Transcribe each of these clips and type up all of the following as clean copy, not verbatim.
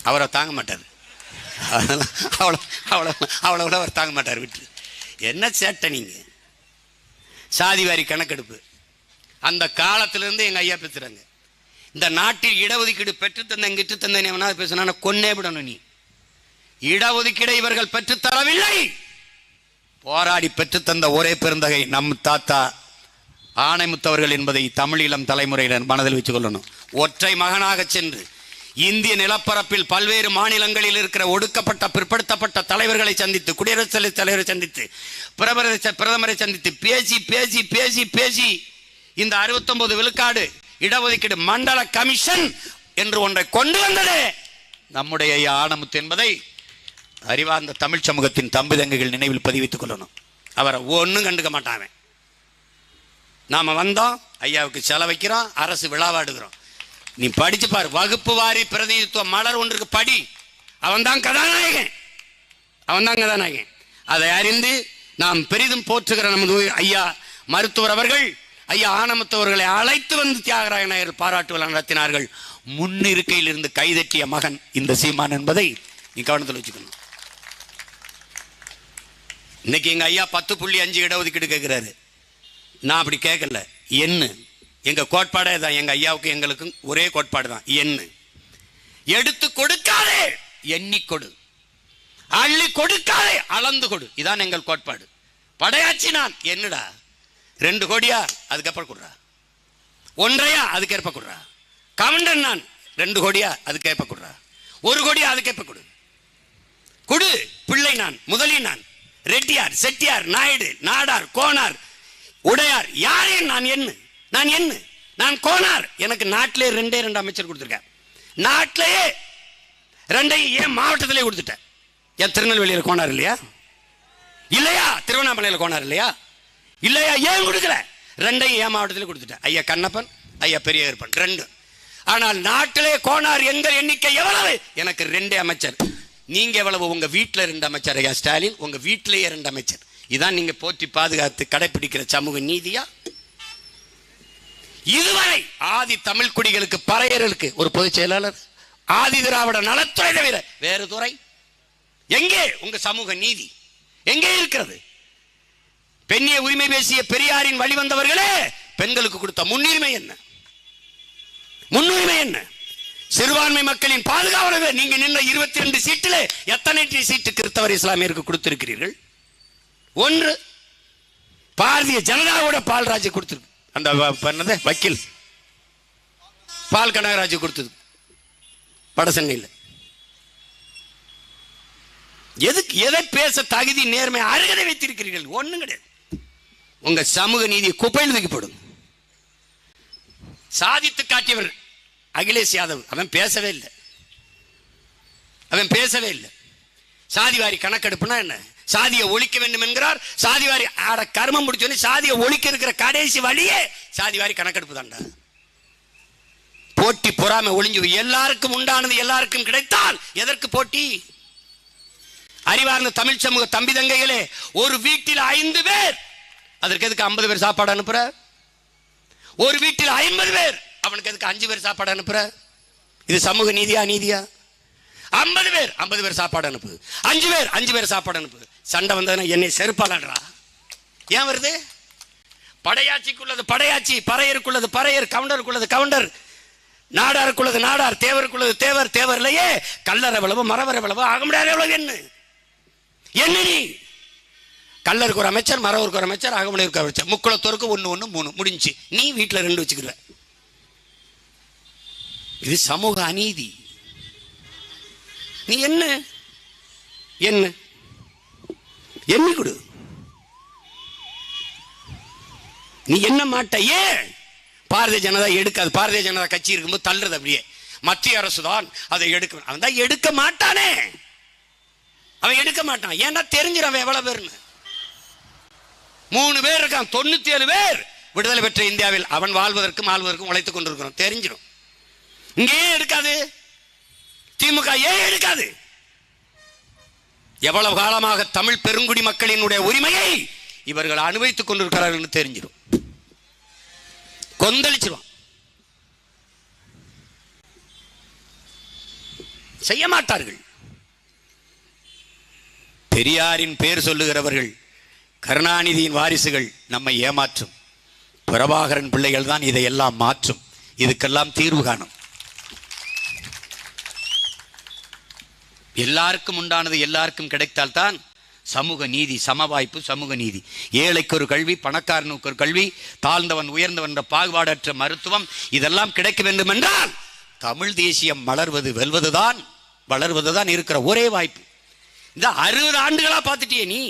அவரை தாங்க மாட்டார். அவ்வளோ அவ்வளோ அவ்வளோ அவர் தாங்க மாட்டார். விட்டு என்ன சேட்டை நீங்கள். சாதிவாரி கணக்கெடுப்பு அந்த காலத்திலேருந்து எங்கள் ஐயா பேசுகிறாங்க. இந்த நாட்டில் இடஒதுக்கீடு பெற்றுத்தந்த எங்கிட்டு தந்தேன் எவனாவது பேசுனா கொன்னே விடணும். நீ இடஒதுக்கீடை இவர்கள் பெற்றுத்தரவில்லை. போராடி பெற்றுத்தந்த ஒரே பெருந்தகை நம் தாத்தா ஆணைமுத்தவர்கள் என்பதை தமிழீழம் தலைமுறையினர் மனதில் வச்சுக் கொள்ளணும். ஒற்றை மகனாக சென்று இந்திய நிலப்பரப்பில் பல்வேறு மாநிலங்களில் இருக்கிற ஒடுக்கப்பட்ட பிற்படுத்தப்பட்ட தலைவர்களை சந்தித்து, குடியரசுத் தலைவரை சந்தித்து, பிரதமரை சந்தித்து பேசி பேசி பேசி பேசி இந்த 69 விழுக்காடு இடஒதுக்கீடு மண்டல கமிஷன் என்று ஒன்றை கொண்டு வந்தது நம்முடைய ஆணைமுத்து என்பதை அறிவார்ந்த தமிழ் சமூகத்தின் தம்பி தங்கைகள் நினைவில் பதிவித்துக் கொள்ளணும். அவரை ஒன்றும் கண்டுக்க மாட்டாங்க. நாம வந்தோம், ஐயாவுக்கு செலவைக்கிறோம், அரசு விழாவாடுகிறோம். நீ படிச்சு பாரு, வகுப்பு வாரி பிரதிநிதித்துவ மலர் ஒன்றுக்கு படி. அவன் தான் கதாநாயகன், அவன் தான் கதாநாயகன். அதை அறிந்து நாம் பெரிதும் போற்றுகிற நமது ஐயா மருத்துவர் அவர்கள் ஐயா ஆணைமுத்தவர்களை அழைத்து வந்து தியாகராய நாயர் பாராட்டு விழா நடத்தினார்கள். முன்னிருக்கையில் இருந்து கைதட்டிய மகன் இந்த சீமான் என்பதை நீ கவனத்தில் வச்சுக்கணும். இன்னைக்கு எங்க ஐயா 10.5 இடஒதுக்கீடு கேட்கிறாரு. நான் அப்படி கேட்கல. என்ன எங்க கோட்பாடே தான். எங்க ஐயாவுக்கு எங்களுக்கும் ஒரே கோட்பாடு தான். என்ன எடுத்து கொடுக்காதே, எண்ணி கொடு. அள்ளி கொடுக்காதே, அளந்து கொடு. இதான் எங்கள் கோட்பாடு. படையாச்சி நான் என்னடா 2 கோடியா, அதுக்கப்புறம் கொடுறா. 1.5 அதுக்கேற்ப கொடுறா. கவுண்டன் நான் 2 கோடியா, அதுக்கேற்ப கொடுறா. 1 கோடியா, அதுக்கேற்ப கொடு. கொடு. பிள்ளை நான், முதலி நான், ரெட்டியார், செட்டியார், நாயுடு, நாடார், கோனார், உடையார், யாரையும் நான் என்ன, நான் என்ன, நான் கோனார். எனக்கு நாட்டிலே 2 அமைச்சர் கொடுத்துருக்கேன். நாட்டிலேயே 2 ஏன் மாவட்டத்திலே கொடுத்துட்டேன். என் திருநெல்வேலியில் கோனார் இல்லையா? இல்லையா? திருவண்ணாமலையில் கோனார் இல்லையா? இல்லையா? ஏன் கொடுக்கல? 2 ஏன் மாவட்டத்திலே கொடுத்துட்டேன். ஐயா கண்ணப்பன், ஐயா பெரிய கருப்பன் 2. ஆனால் நாட்டிலே கோனார் எங்கள் எண்ணிக்கை எவ்வளவு? எனக்கு 2 அமைச்சர். நீங்க எவ்வளவு? உங்க வீட்டில் 2 அமைச்சர். ஐயா ஸ்டாலின் உங்க வீட்டிலேயே 2 அமைச்சர். இதான் நீங்க போற்றி பாதுகாத்து கடைபிடிக்கிற சமூக நீதியா? இதுவரை ஆதி தமிழ் குடிகளுக்கு பறையர்களுக்கு ஒரு பொதுச் செயலாளர், ஆதி திராவிட நலத்துறை தவிர வேறு துறை எங்கே? உங்க சமூக நீதி எங்கே இருக்கிறது? பெண்ணிய உரிமை பேசிய பெரியாரின் வழிவந்தவர்களே பெண்களுக்கு கொடுத்த முன்னுரிமை என்ன? முன்னுரிமை என்ன? சிறுபான்மை மக்களின் பாதுகாவலர் நீங்க நின்ற 22 சீட்டில் எத்தனை சீட்டு கிறிஸ்தவர் இஸ்லாமியருக்கு கொடுத்திருக்கிறீர்கள்? 1. பாரதிய ஜனதாவோட பால்ராஜ் கொடுத்திருக்கு. அந்த வக்கீல் பால் கனகராஜ் கொடுத்தது வடசென்னையில். எதுக்கு? எதை பேச தகுதி நேர்மை அருகதை வைத்திருக்கிறீர்கள்? ஒண்ணும் கிடையாது. உங்க சமூக நீதியை குப்பையில் தூக்கிப்படும். சாதித்து காட்டியவர் அகிலேஷ் யாதவ், அவன் பேசவே இல்லை. அவன் பேசவே இல்லை. சாதிவாரி கணக்கெடுப்புனா என்ன? சாதியை ஒழிக்க வேண்டும் என்கிறார். சாதிவாரி ஆட கர்மம் முடிச்சோன்னு சாதியை ஒழிக்க இருக்கிற கடைசி வழியே சாதிவாரி கணக்கெடுப்பு தான்டா. போட்டி பொறாமை ஒளிஞ்சு எல்லாருக்கும் உண்டானது எல்லாருக்கும் கிடைத்தால் எதற்கு போட்டி? அறிவார்ந்த தமிழ் சமூக தம்பி தங்கைகளே, ஒரு வீட்டில் 5 பேர், அதற்கு எதுக்கு 50 பேர் சாப்பாடு அனுப்புற? ஒரு வீட்டில் 50 பேர், அவனுக்கு எதுக்கு 5 பேர் சாப்பாடு அனுப்புற? இது சமூக நீதியா? நீதியா? 50 பேர் சாப்பாடு அனுப்பு, 5 பேர் சாப்பாடு அனுப்பு. சண்டை வந்ததுன்னா என்னை செருப்பாளன்றா. ஏன் வருது? படையாட்சிக்குள்ளது படையாட்சி, பறையருக்குள்ளது பறையர், கவுண்டருக்குள்ளது கவுண்டர், நாடாருக்குள்ளது நாடார், தேவருக்குள்ளது தேவர். தேவர்லையே கல்லற எவ்வளவு, மரவர எவ்வளவு, அகமுடையார் எவ்வளவு? என்ன நீ? கல்லருக்கு ஒரு அமைச்சர், மரவருக்கு ஒரு அமைச்சர், அகமுடையருக்கு ஒரு அமைச்சர், முக்குளத்தோருக்கு 1 3 முடிஞ்சு. நீ வீட்டில் 2 வச்சுக்கிற. இது சமூக அநீதி. நீ என்ன என்ன எண்ணி கொடு. நீ என்ன மாட்ட? ஏன் பாரதிய ஜனதா எடுக்காது? பாரதிய ஜனதா கட்சி இருக்கும்போது தள்ளுறது அப்படியே. மத்திய அரசு தான் அதை எடுக்க. அவன் தான் எடுக்க மாட்டானே. அவன் எடுக்க மாட்டான். ஏன்னா தெரிஞ்சிடும் எவ்வளவு பேர்னு. 3 பேர் இருக்கான், 97 பேர் விடுதலை பெற்ற இந்தியாவில் அவன் வாழ்வதற்கும் ஆள்வதற்கும் உழைத்துக் கொண்டிருக்கிறான். தெரிஞ்சிடும். இங்கே எடுக்காது. திமுக ஏன் எடுக்காது? எவ்வளவு காலமாக தமிழ் பெருங்குடி மக்களினுடைய உரிமையை இவர்கள் அனுபவித்துக் கொண்டிருக்கிறார்கள் தெரிஞ்சிடும். கொந்தளிச்சிருவான். செய்ய மாட்டார்கள். பெரியாரின் பேர் சொல்லுகிறவர்கள், கருணாநிதியின் வாரிசுகள் நம்மை ஏமாற்றும். பிரபாகரன் பிள்ளைகள் தான் இதையெல்லாம் மாற்றும். இதுக்கெல்லாம் தீர்வு காணும். எல்லாருக்கும் உண்டானது எல்லாருக்கும் கிடைத்தால்தான் சமூக நீதி, சமவாய்ப்பு, சமூக நீதி. ஏழைக்கு ஒரு கல்வி, பணக்காரனுக்கு ஒரு கல்வி, தாழ்ந்தவன் உயர்ந்தவன் என்ற பாகுபாடற்ற மருத்துவம், இதெல்லாம் கிடைக்க வேண்டும் என்றால் தமிழ் தேசியம் வளர்வதுதான் இருக்கிற ஒரே வாய்ப்பு. இந்த 60 ஆண்டுகளா பார்த்துட்டியே நீ.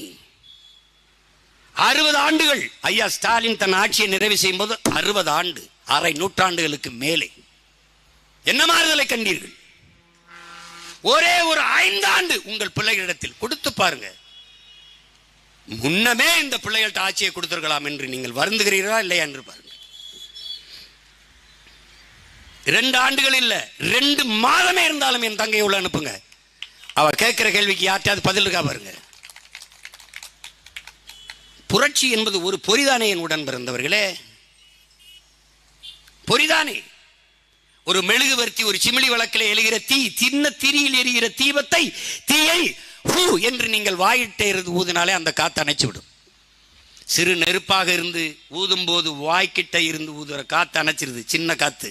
60 ஆண்டுகள் ஐயா ஸ்டாலின் தன் ஆட்சியை நிறைவு செய்யும் போது 60 ஆண்டு, அரை நூற்றாண்டுகளுக்கு மேலே என்ன மாறுதலை கண்டீர்கள்? ஒரே ஒரு 5 ஆண்டு உங்கள் பிள்ளைகளிடத்தில் கொடுத்து பாருங்க. முன்னமே இந்த பிள்ளைகள்ட்ட ஆட்சியை கொடுத்திருக்கலாம் என்று நீங்கள் வருந்துகிறீர்களா இல்லையா என்று பாருங்க. 2 ஆண்டுகள் இல்ல, 2 மாதமே இருந்தாலும் என் தங்கையை உள்ள அனுப்புங்க. அவ கேட்கிற கேள்விக்கு யார்ட்டாவது பதில் இருக்கா பாருங்க. புரட்சி என்பது ஒரு பொறிதானே என் உடன் பிறந்தவர்களே, பொறிதானே. ஒரு மெழுகுவர்த்தி, ஒரு சிமிழி விளக்கில் எரிகிற தீ, சின்ன திரியில் எரிகிற தீயை ஹூ என்று நீங்கள் வாயிட்டே இருந்து ஊதினாலே அந்த காத்து அணைச்சு விடும். சிறு நெருப்பாக இருந்து ஊதும் போது வாய்க்கிட்ட இருந்து ஊதுற காத்து அணைச்சிருது, சின்ன காத்து.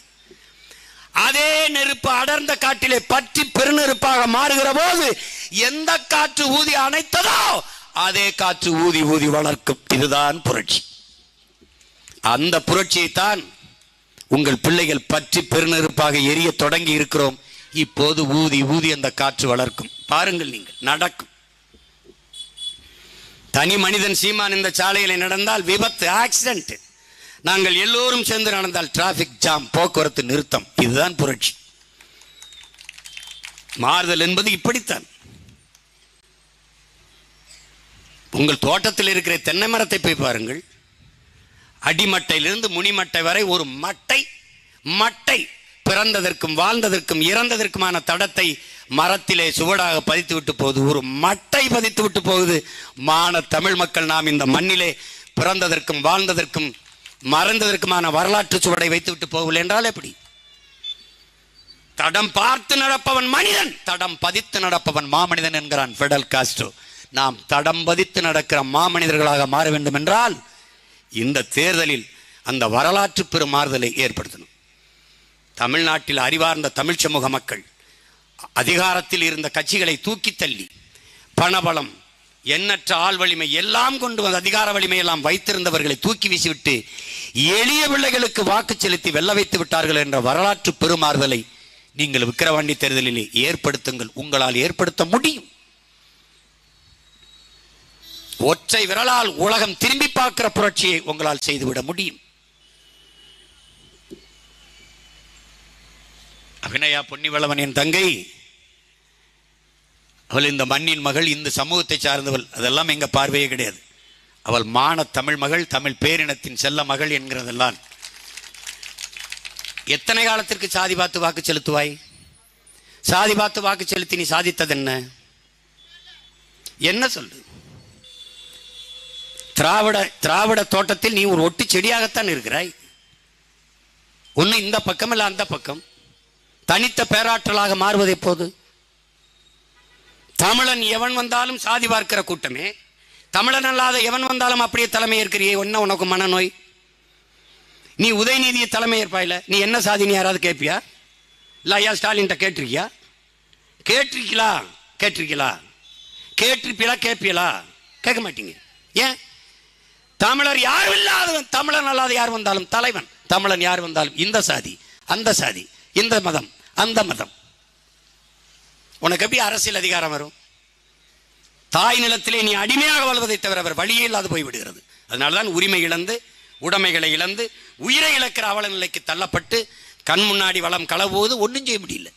அதே நெருப்பு அடர்ந்த காட்டிலே பற்றி பெருநெருப்பாக மாறுகிற போது எந்த காற்று ஊதி அணைத்ததோ அதே காற்று ஊதி ஊதி வளர்க்கும். இதுதான் புரட்சி. அந்த புரட்சியைத்தான் உங்கள் பிள்ளைகள் பற்றி பெருநெருப்பாக எரிய தொடங்கி இருக்கிறோம். இப்போது ஊதி ஊதி அந்த காற்று வளர்க்கும். பாருங்கள், நீங்கள் நடக்கும். தனி மனிதன் சீமான் இந்த சாலையில் நடந்தால் விபத்து, ஆக்சிடென்ட். நாங்கள் எல்லோரும் சேர்ந்து நடந்தால் டிராபிக் ஜாம், போக்குவரத்து நிறுத்தம். இதுதான் புரட்சி. மாறுதல் என்பது இப்படித்தான். உங்கள் தோட்டத்தில் இருக்கிற தென்னை மரத்தை போய் பாருங்கள். அடிமட்டையிலிருந்து முனிமட்டை வரை ஒரு மட்டை பிறந்ததற்கும் வாழ்ந்ததற்கும் இறந்ததற்குமான தடத்தை மரத்திலே சுவடாக பதித்து விட்டு போகுது. ஒரு மட்டை பதித்து விட்டு போகுது. தமிழ் மக்கள் நாம் இந்த மண்ணிலே பிறந்ததற்கும் வாழ்ந்ததற்கும் மறந்ததற்குமான வரலாற்று சுவடை வைத்து விட்டு போகவில்லை என்றால் எப்படி? தடம் பார்த்து நடப்பவன் மனிதன், தடம் பதித்து நடப்பவன் மாமனிதன் என்கிறான் பிடல் காஸ்ட்ரோ. நாம் தடம் பதித்து நடக்கிற மாமனிதர்களாக மாற வேண்டும் என்றால் இந்த தேர்தலில் அந்த வரலாற்று பெரும் மாறுதலை ஏற்படுத்தணும். தமிழ்நாட்டில் அறிவார்ந்த தமிழ் சமூக மக்கள் அதிகாரத்தில் இருந்த கட்சிகளை தூக்கி தள்ளி பணபலம், எண்ணற்ற ஆள் வலிமை எல்லாம் கொண்டு வந்து அதிகார வலிமை எல்லாம் வைத்திருந்தவர்களை தூக்கி வீசிவிட்டு எளிய பிள்ளைகளுக்கு வாக்கு செலுத்தி வெல்ல வைத்து விட்டார்கள் என்ற வரலாற்று பெருமாறுதலை நீங்கள் விக்கிரவாண்டி தேர்தலிலே ஏற்படுத்துங்கள். உங்களால் ஏற்படுத்த முடியும். ஒற்றை விரலால் உலகம் திரும்பி பார்க்கிற புரட்சியை உங்களால் செய்துவிட முடியும். அபிநயா பொன்னிவளவன் என் தங்கை, அவள் இந்த மண்ணின் மகள், இந்த சமூகத்தை சார்ந்தவள். அதெல்லாம் எங்க பார்வையே கிடையாது. அவள் தமிழ் மகள், தமிழ் பேரினத்தின் செல்ல மகள் என்கிறதெல்லாம். எத்தனை காலத்திற்கு சாதி பார்த்து வாக்கு செலுத்துவாய்? சாதி பார்த்து வாக்கு செலுத்தி நீ சாதித்தது என்ன சொல்லு? திராவிட தோட்டத்தில் நீ ஒரு ஒட்டு செடியாகத்தான் இருக்கிறாய். ஒண்ணு இந்த பக்கம் இல்ல அந்த பக்கம். தனித்த பேராற்றலாக மாறுவது எப்போது? தமிழன் எவன் வந்தாலும் சாதி பார்க்கிற கூட்டமே, தமிழன் அல்லாத எவன் வந்தாலும் அப்படியே தலைமை ஏற்கிறியே. என்ன உனக்கு மனநோய்? நீ உதயநிதியை தலைமை ஏற்பாயில, நீ என்ன சாதின்னு யாராவது கேட்பியா? இல்ல ஐயா ஸ்டாலின் கேட்டிருக்கியா? கேட்டிருப்பீங்களா? கேட்பீங்களா? கேட்க மாட்டீங்க. ஏன்? தமிழர் யாரும் இல்லாதவன், தமிழன் அல்லாத யார் வந்தாலும் தலைவன். தமிழன் யார் வந்தாலும் இந்த சாதி அந்த சாதி, இந்த மதம் அந்த மதம். உனக்கு எப்படி அரசியல் அதிகாரம் வரும்? தாய் நிலத்திலே நீ அடிமையாக வாழ்வதை தவிர அவர் வழியே இல்லாது போய்விடுகிறது. அதனால்தான் உரிமை இழந்து, உடைமைகளை இழந்து, உயிரை இழக்கிற அவல நிலைக்கு தள்ளப்பட்டு கண் முன்னாடி வளம் களவுவது ஒன்றும் செய்ய முடியல.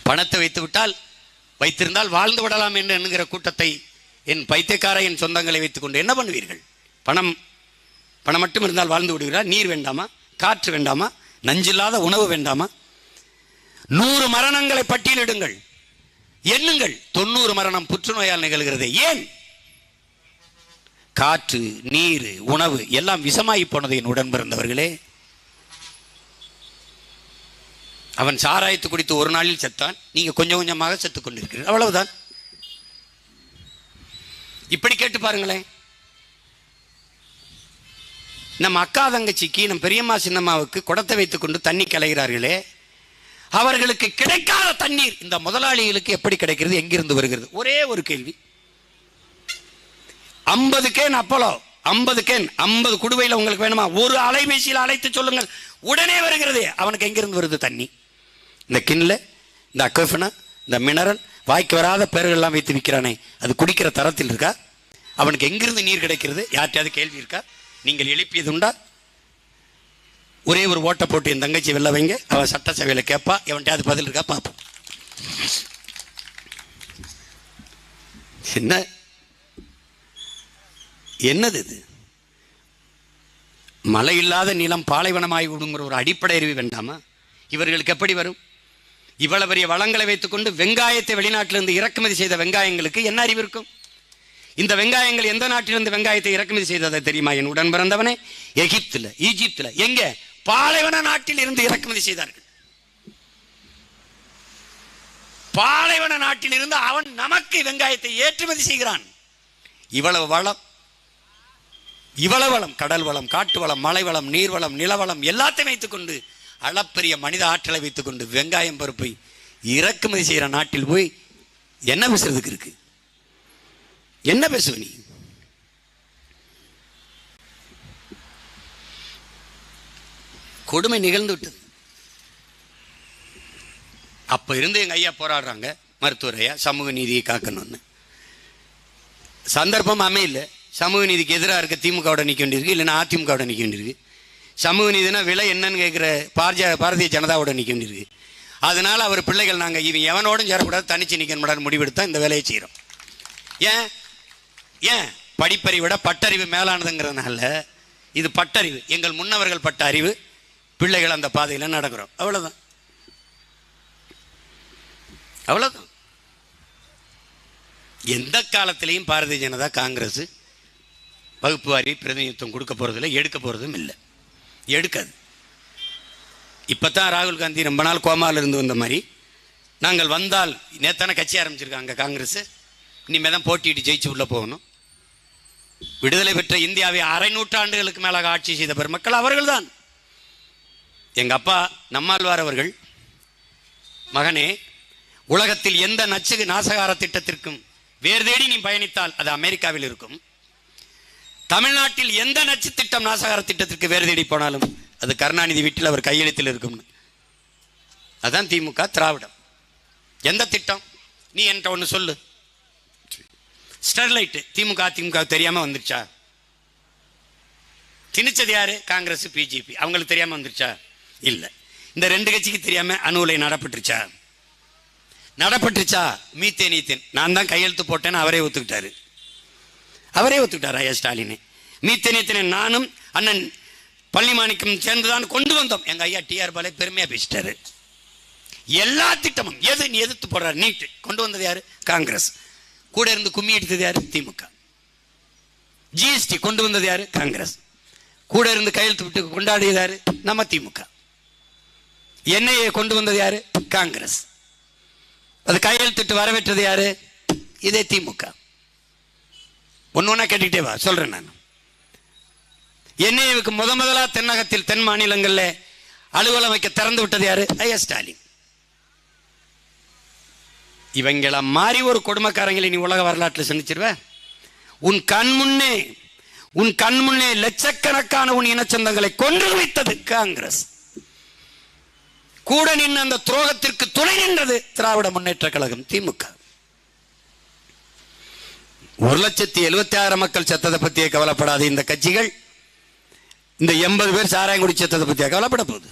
பணத்தை வைத்திருந்தால் வாழ்ந்து விடலாம் என்று எண்ணுகிற கூட்டத்தை, என் பைத்தியக்கார என் சொந்தங்களை வைத்துக் கொண்டு என்ன பண்ணுவீர்கள்? பணம் மட்டும் இருந்தால் வாழ்ந்து விடுவீர்களா? நீர் வேண்டாமா? காற்று வேண்டாமா? நஞ்சில்லாத உணவு வேண்டாமா? 100 மரணங்களை பட்டியலிடுங்கள், எண்ணுங்கள். 90 மரணம் புற்றுநோயால் நிகழ்கிறது. ஏன்? காற்று, நீர், உணவு எல்லாம் விஷமாகி போனது. என் உடன் பிறந்தவர்களே, அவன் சாராயத்து குடித்து ஒரு நாளில் செத்தான், நீங்க கொஞ்சம் கொஞ்சமாக செத்துக் கொண்டிருக்கிறீர்கள், அவ்வளவுதான். இப்படி கேட்டு பாருங்களேன். நம்ம அக்கா தங்கச்சிக்கு, நம் பெரியம்மா சின்னம்மாவுக்கு குடத்தை வைத்துக் கொண்டு தண்ணி கலைகிறார்களே, அவர்களுக்கு கிடைக்காத தண்ணீர் இந்த முதலாளிகளுக்கு எப்படி கிடைக்கிறது, எங்கிருந்து வருகிறது? ஒரே ஒரு கேள்வி. 50 கேன் அப்பளோ, 50 கேன், 50 குடுவையில் உங்களுக்கு வேணுமா? ஒரு அலைபேசியில் அழைத்து சொல்லுங்கள், உடனே வருகிறது. அவனுக்கு எங்கிருந்து வருது தண்ணி? இந்த கிண்ல, இந்த அக்வஃபனா, இந்த மினரல், வாய்க்கு வராத பேர்கள் எல்லாம் வைத்து விற்கிறானே, அது குடிக்கிற தரத்தில் இருக்கா? அவனுக்கு எங்கிருந்து நீர் கிடைக்கிறது? யார்ட்டையாவது கேள்வி இருக்கா? நீங்கள் எழுப்பியது உண்டா? ஒரே ஒரு ஓட்டை போட்டு என் தங்கச்சி வெளில வைங்க, அவன் சட்டசபையில் கேட்பா, எவன்கிட்ட பதில் இருக்கா பார்ப்போம். என்னது இது? மழை இல்லாத நிலம் பாலைவனமாகி விடுங்கிற ஒரு அடிப்படை அறிவு வேண்டாமா? இவர்களுக்கு எப்படி வரும்? இவ்வளவு பெரிய வளங்களை வைத்துக்கொண்டு வெங்காயத்தை வெளிநாட்டிலிருந்து இறக்குமதி செய்த வெங்காயங்களுக்கு என்ன அறிவு இருக்கும்? இந்த வெங்காயங்கள் எந்த நாட்டிலிருந்து வெங்காயத்தை இறக்குமதி செய்ததை தெரியுமா என் உடன் பிறந்தவனே? எகிப்துல, ஈஜிப்துல, எங்க? பாலைவன நாட்டில் இருந்து இறக்குமதி செய்தார்கள். பாலைவன நாட்டில் இருந்து அவன் நமக்கு வெங்காயத்தை ஏற்றுமதி செய்கிறான். இவ்வளவு வளம், இவ்வளவு வளம், கடல் வளம், காட்டு வளம், மலை வளம், நீர் வளம், நிலவளம் எல்லாத்தையும் வைத்துக் கொண்டு, அளப்பரிய மனித ஆற்றலை வைத்துக் கொண்டு வெங்காயம் பருப்பை இறக்குமதி செய்கிற நாட்டில் போய் என்ன பேசுறதுக்கு இருக்கு? என்ன பேசுவ நீ? கொடுமை நிகழ்ந்து விட்டது. அப்ப இருந்து எங்க ஐயா போராடுறாங்க, மருத்துவர் ஐயா, சமூக நீதியை காக்கணும்னு. சந்தர்ப்பம் அமையல. சமூக நீதிக்கு எதிராக இருக்க திமுகவோட நிற்க வேண்டியிருக்கு, இல்லைன்னா அதிமுகவோட நிற்க வேண்டியிருக்கு. சமூக நீதினா விலை என்னன்னு கேட்குற பாரதிய ஜனதாவோட நிற்க வேண்டியிருக்கு. அதனால அவர் பிள்ளைகள் நாங்கள் இவன் எவனோடும் சேரக்கூடாது, தனிச்சு நிற்கணும் முடிவெடுத்தா இந்த வேலையை செய்கிறோம். ஏன் ஏன் படிப்பறிவை விட பட்டறிவு மேலானதுங்கிறதுனால இது பட்டறிவு, எங்கள் முன்னவர்கள் பட்ட அறிவு, பிள்ளைகள் அந்த பாதையில் நடக்கிறோம். அவ்வளோதான், அவ்வளோதான். எந்த காலத்திலையும் பாரதிய ஜனதா காங்கிரஸ் வகுப்பு வாரி பிரதிநிதித்துவம் கொடுக்க போறதில்லை, எடுக்க போறதும் இல்லை, எடுக்காது. இப்பதான் ராகுல் காந்தி ரொம்ப நாள் கோமாவில் இருந்து வந்த மாதிரி, நாங்கள் வந்தால், நேத்தான கட்சி ஆரம்பிச்சிருக்காங்க காங்கிரஸ், இனிமேல் தான் போட்டிட்டு ஜெயிச்சு உள்ள போகணும். விடுதலை பெற்ற இந்தியாவை 1/2 நூற்றாண்டுகளுக்கு மேலாக ஆட்சி செய்த பெருமக்கள் அவர்கள் தான். எங்க அப்பா நம்மாழ்வார் அவர்கள், மகனே, உலகத்தில் எந்த நச்சு நாசகார திட்டத்திற்கும் வேறு தேடி நீ பயணித்தால் அது அமெரிக்காவில் இருக்கும். தமிழ்நாட்டில் எந்த நச்சு திட்டம் நாசகார திட்டத்திற்கு வேறு தேடி போனாலும் அது கருணாநிதி வீட்டில் அவர் கையெழுத்தில் இருக்கும். அதான் திமுக, திராவிடம். எந்த திட்டம்? நீ என்கிட்ட ஒன்று சொல்லு. ஸ்டெர்லைட் திமுக அதிமுக தெரியாம வந்துருச்சா? திணிச்சது யாரு? காங்கிரஸ், பிஜேபி. அவங்களுக்கு தெரியாம வந்துருச்சா? இல்லை. இந்த 2 கட்சிக்கு தெரியாம அணு உலை நடப்பட்டுருச்சா? நடப்பட்டுருச்சா? மீத்தேன் ஈத்தேன் நான் தான் கையெழுத்து போட்டேன்னு அவரே ஒத்துக்கிட்டாரு. ஐயா ஸ்டாலின். மீத்தேன் ஈத்தேனை நானும் அண்ணன் பள்ளிமாணிக்கம் சேர்ந்துதான் கொண்டு வந்தோம். எங்க ஐயா டிஆர் பாலே பெருமையா பேசிட்டாரு. எல்லா திட்டமும் எது நீ எதிர்த்து போடுறாரு? நீட் கொண்டு வந்தது யாரு? காங்கிரஸ். கூட இருந்து கும்மி அடித்தது யாரு? திமுக. ஜிஎஸ்டி கொண்டு வந்தது யாரு? காங்கிரஸ். கூட இருந்து கையெழுத்து விட்டு கொண்டாடியது யாரு? நம்ம திமுக. என்ஐஏ கொண்டு வந்தது யாரு? காங்கிரஸ். அது கையெழுத்திட்டு வரவேற்றது யாரு? இதே திமுக. ஒன்னொன்னா கேட்டுக்கிட்டே வா, சொல்றேன் நான். என்ஐஏவுக்கு முதலா தென்னகத்தில், தென் மாநிலங்கள்ல அலுவலம் வைக்க திறந்து விட்டது யாரு? ஐயா ஸ்டாலின். இவங்கள மாறி ஒரு கொடுமைக்காரங்களை நீ உலக வரலாற்றில் சந்திச்சிருவ? உன் கண் முன்னே லட்சக்கணக்கான உன் இனச்சந்தங்களை கொன்று வைத்தது காங்கிரஸ். கூட நின்று அந்த துரோகத்திற்கு துணை நின்றது திராவிட முன்னேற்ற கழகம், திமுக. 1,76,000 மக்கள் செத்ததை பத்தியே கவலைப்படாது இந்த கட்சிகள். இந்த 80 பேர் சாராயங்குடி செத்ததை பத்தியா கவலைப்பட போகுது?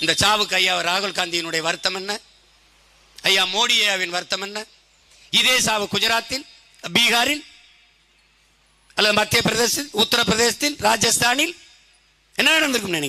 இந்த சாவுக்கு ஐயா ராகுல் காந்தியினுடைய வருத்தம் என்ன? ஐயா மோடி ஐயாவின் வருத்தம் என்ன? இதே சாவு குஜராத்தில், பீகாரில், அல்லது மத்திய பிரதேசத்தில், உத்தரப்பிரதேசத்தில், ராஜஸ்தானில் என்ன நடந்திருக்கும் நினைக்கிறேன்?